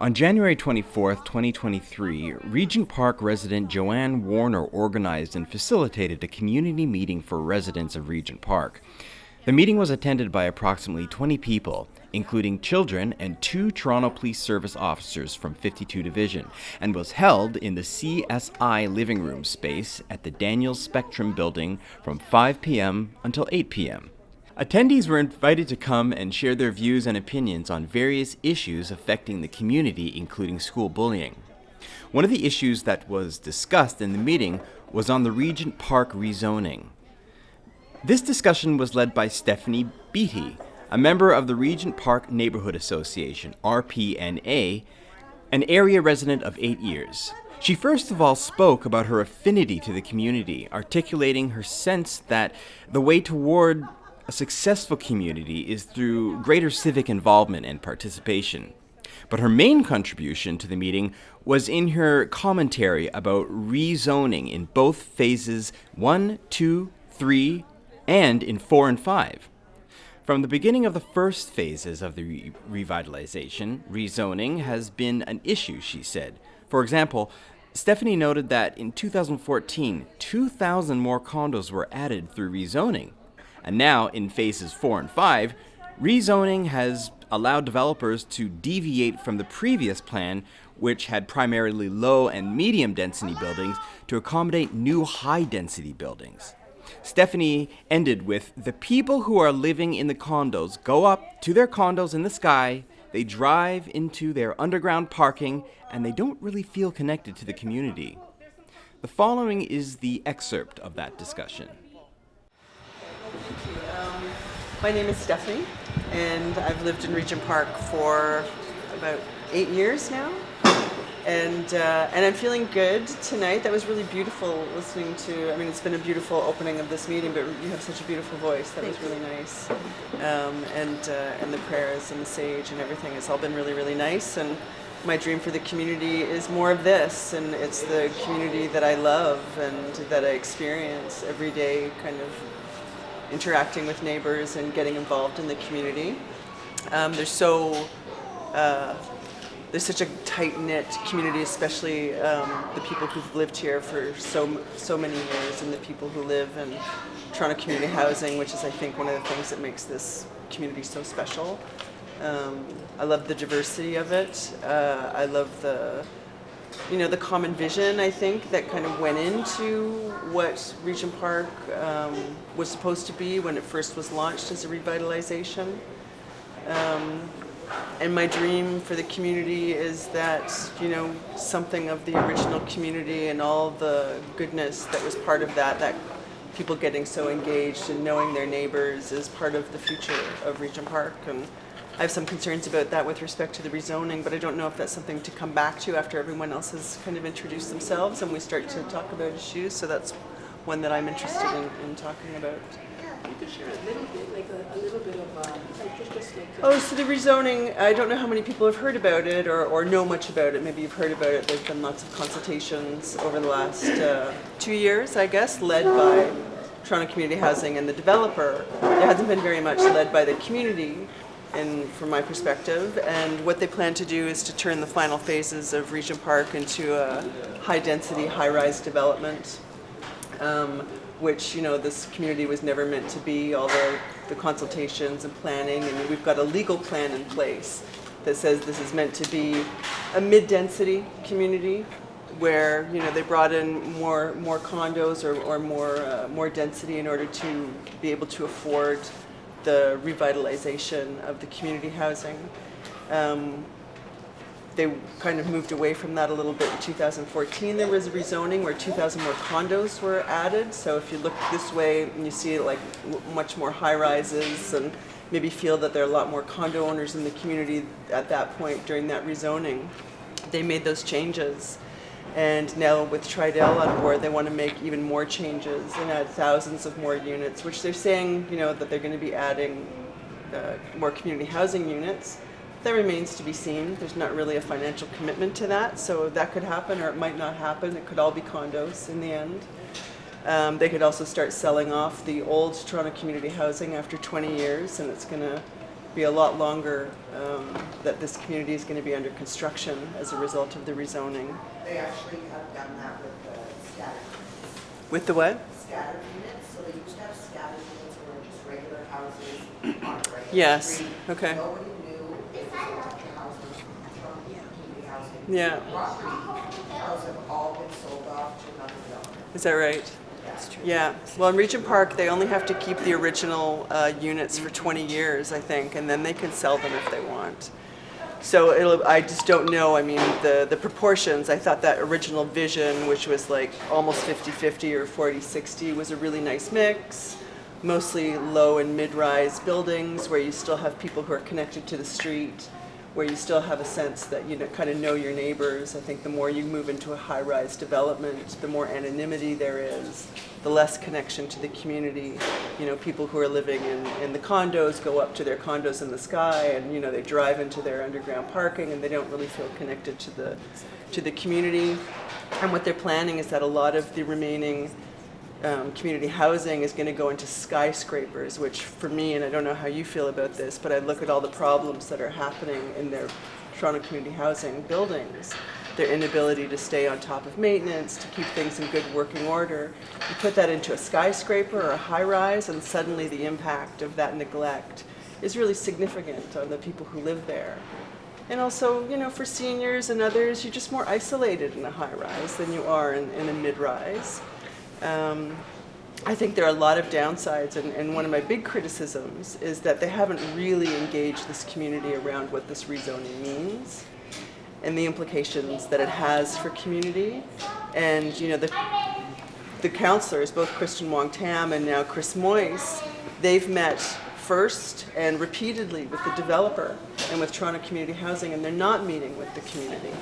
On January 24, 2023, Regent Park resident Joanne Warner organized and facilitated a community meeting for residents of Regent Park. The meeting was attended by approximately 20 people, including children and 2 Toronto Police Service officers from 52 Division, and was held in the CSI Living Room space at the Daniels Spectrum building from 5 p.m. until 8 p.m. Attendees were invited to come and share their views and opinions on various issues affecting the community, including school bullying. One of the issues that was discussed in the meeting was on the Regent Park Rezoning. This discussion was led by Stephanie Beattie, a member of the Regent Park Neighbourhood Association, RPNA, an area resident of 8 years. She first of all spoke about her affinity to the community, articulating her sense that the way toward a successful community is through greater civic involvement and participation. But her main contribution to the meeting was in her commentary about rezoning in both phases 1, 2, 3, and in 4 and 5. From the beginning of the first phases of the revitalization, rezoning has been an issue, she said. For example, Stephanie noted that in 2014, 2,000 more condos were added through rezoning. And now, in phases 4 and 5, rezoning has allowed developers to deviate from the previous plan, which had primarily low and medium density buildings, to accommodate new high density buildings. Stephanie ended with, "The people who are living in the condos go up to their condos in the sky, they drive into their underground parking, and they don't really feel connected to the community." The following is the excerpt of that discussion. My name is Stephanie, and I've lived in Regent Park for about 8 years now, and I'm feeling good tonight. That was really beautiful listening to. I mean, it's been a beautiful opening of this meeting, but you have such a beautiful voice. That was really nice, and the prayers and the sage and everything. It's all been really, really nice. And my dream for the community is more of this, and it's the community that I love and that I experience every day, kind of interacting with neighbors and getting involved in the community. There's such a tight-knit community, especially the people who've lived here for so many years, and the people who live in Toronto community housing, which is, I think, one of the things that makes this community so special. I love the diversity of it. I love the common vision, I think, that kind of went into what Regent Park was supposed to be when it first was launched as a revitalization. And my dream for the community is that, something of the original community and all the goodness that was part of that people getting so engaged and knowing their neighbors is part of the future of Regent Park. And I have some concerns about that with respect to the rezoning, but I don't know if that's something to come back to after everyone else has kind of introduced themselves and we start to talk about issues. So that's one that I'm interested in talking about. You could share a little bit, like a little bit of, just like... Oh, so the rezoning, I don't know how many people have heard about it or know much about it. Maybe you've heard about it. There's been lots of consultations over the last 2 years, I guess, led by Toronto Community Housing and the developer. There hasn't been very much led by the community, and from my perspective, and what they plan to do is to turn the final phases of Regent Park into a high-density, high-rise development, which, this community was never meant to be, all the consultations and planning, and we've got a legal plan in place that says this is meant to be a mid-density community where, they brought in more condos or more density in order to be able to afford the revitalization of the community housing. They kind of moved away from that a little bit in 2014. There was a rezoning where 2,000 more condos were added. So if you look this way and you see like much more high rises and maybe feel that there are a lot more condo owners in the community at that point during that rezoning, they made those changes. And now with Tridel on board, they want to make even more changes and add thousands of more units, which they're saying, that they're going to be adding more community housing units. That remains to be seen. There's not really a financial commitment to that, so that could happen or it might not happen. It could all be condos in the end. They could also start selling off the old Toronto community housing after 20 years, and it's going to be a lot longer that this community is going to be under construction as a result of the rezoning. They actually have done that with the scattered units. With the what? Scattered units, so they used to have scattered units where just regular houses on a regular Yes, street. okay. Nobody knew if it was a housing from community housing. Yeah. Property houses have all been sold off to another developer. Is that right? That's true. Yeah. Well, in Regent Park, they only have to keep the original units for 20 years, I think, and then they can sell them if they want. So I just don't know. I mean, the proportions, I thought that original vision, which was like almost 50-50 or 40-60, was a really nice mix. Mostly low and mid-rise buildings where you still have people who are connected to the street, where you still have a sense that you kind of know your neighbors. I think the more you move into a high-rise development, the more anonymity there is, the less connection to the community. People who are living in the condos go up to their condos in the sky, and they drive into their underground parking, and they don't really feel connected to the community. And what they're planning is that a lot of the remaining community housing is going to go into skyscrapers, which for me, and I don't know how you feel about this, but I look at all the problems that are happening in their Toronto community housing buildings, their inability to stay on top of maintenance, to keep things in good working order. You put that into a skyscraper or a high-rise, and suddenly the impact of that neglect is really significant on the people who live there. And also, for seniors and others, you're just more isolated in a high-rise than you are in a mid-rise. I think there are a lot of downsides, and one of my big criticisms is that they haven't really engaged this community around what this rezoning means and the implications that it has for community. And the councillors, both Kristen Wong-Tam and now Chris Moyse, they've met first and repeatedly with the developer and with Toronto Community Housing, and they're not meeting with the community.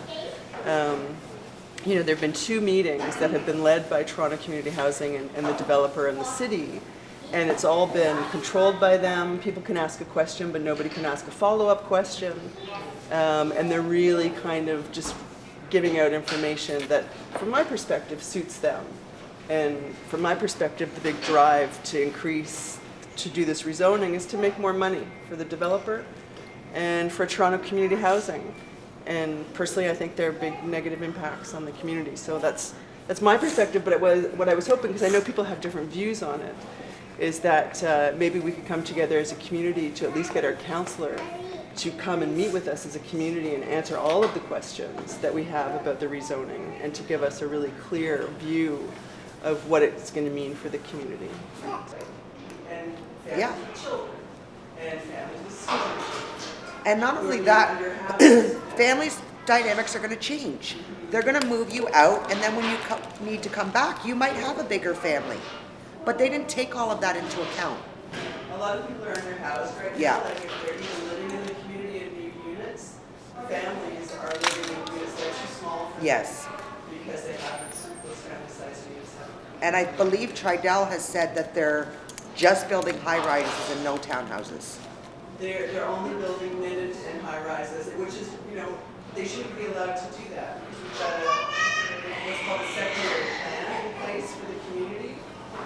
There have been 2 meetings that have been led by Toronto Community Housing and the developer and the city, and it's all been controlled by them. People can ask a question, but nobody can ask a follow-up question, and they're really kind of just giving out information that, from my perspective, suits them. And from my perspective, the big drive to do this rezoning is to make more money for the developer and for Toronto Community Housing. And personally, I think there are big negative impacts on the community. So that's my perspective, but what I was hoping, because I know people have different views on it, is that maybe we could come together as a community to at least get our councillor to come and meet with us as a community and answer all of the questions that we have about the rezoning, and to give us a really clear view of what it's going to mean for the community. And Yeah. children, and families with children. And not only that, families' dynamics are going to change. They're going to move you out, and then when you need to come back, you might have a bigger family. But they didn't take all of that into account. A lot of people are underhoused right now. Yeah. Like if they're even living in the community in new units, families are living in units that are too small for Yes. them because they haven't those family size units. And I believe Tridel has said that they're just building high-rises and no townhouses. They're only building mid and high rises, which is, they shouldn't be allowed to do that, because we've got what's called a secondary plan in place for the community,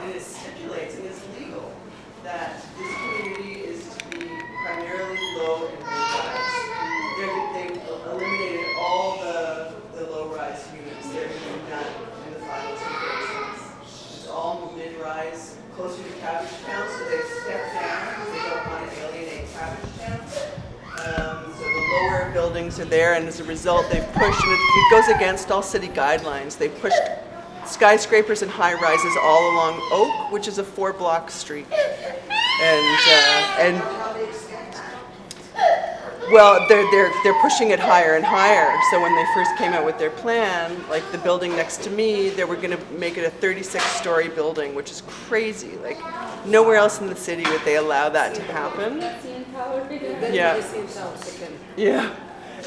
and it stipulates, and it's legal, that this community is to be primarily low and mid-rise. They've eliminated all the low-rise units. They're doing none in the final 2 phases. It's all mid-rise, closer to Cabbage Town, so they've stepped down because they don't want to alienate Cabbage Town. So the lower buildings are there, and as a result, they've pushed, and it goes against all city guidelines. They've pushed skyscrapers and high-rises all along Oak, which is a 4-block street. And well, they're pushing it higher and higher. So when they first came out with their plan, like the building next to me, they were going to make it a 36-story building, which is crazy. Like nowhere else in the city would they allow that to happen. Yeah. Yeah.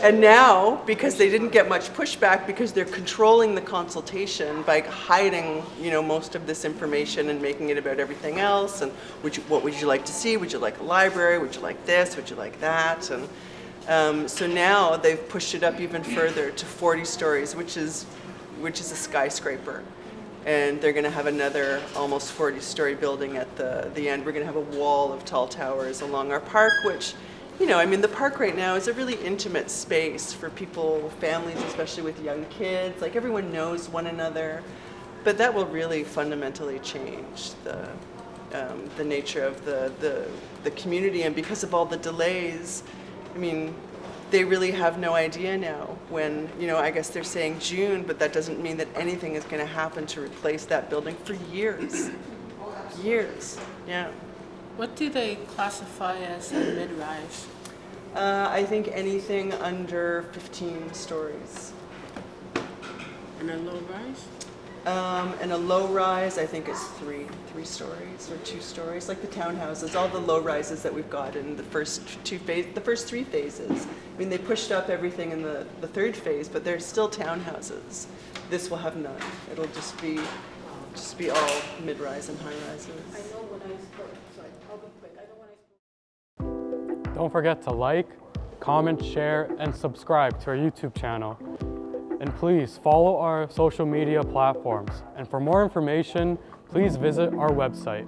And now, because they didn't get much pushback, because they're controlling the consultation by hiding, most of this information and making it about everything else. And what would you like to see? Would you like a library? Would you like this? Would you like that? And so now they've pushed it up even further to 40 stories, which is a skyscraper. And they're going to have another almost 40-story building at the end. We're going to have a wall of tall towers along our park, which you know, I mean, the park right now is a really intimate space for people, families, especially with young kids. Like, everyone knows one another. But that will really fundamentally change the nature of the community. And because of all the delays, I mean, they really have no idea now when, you know, I guess they're saying June, but that doesn't mean that anything is going to happen to replace that building for years. Years, yeah. What do they classify as a mid-rise? I think anything under 15 stories. And a low-rise? And a low rise, I think, is three stories or 2 stories, like the townhouses, all the low rises that we've got in the first 3 phases. I mean, they pushed up everything in the 3rd phase, but they're still townhouses. This will have none. It'll just be all mid-rise and high rises. I know when I spoke, sorry, I'll be quick. I know when I spoke. Don't forget to like, comment, share, and subscribe to our YouTube channel. And please follow our social media platforms. And for more information, please visit our website.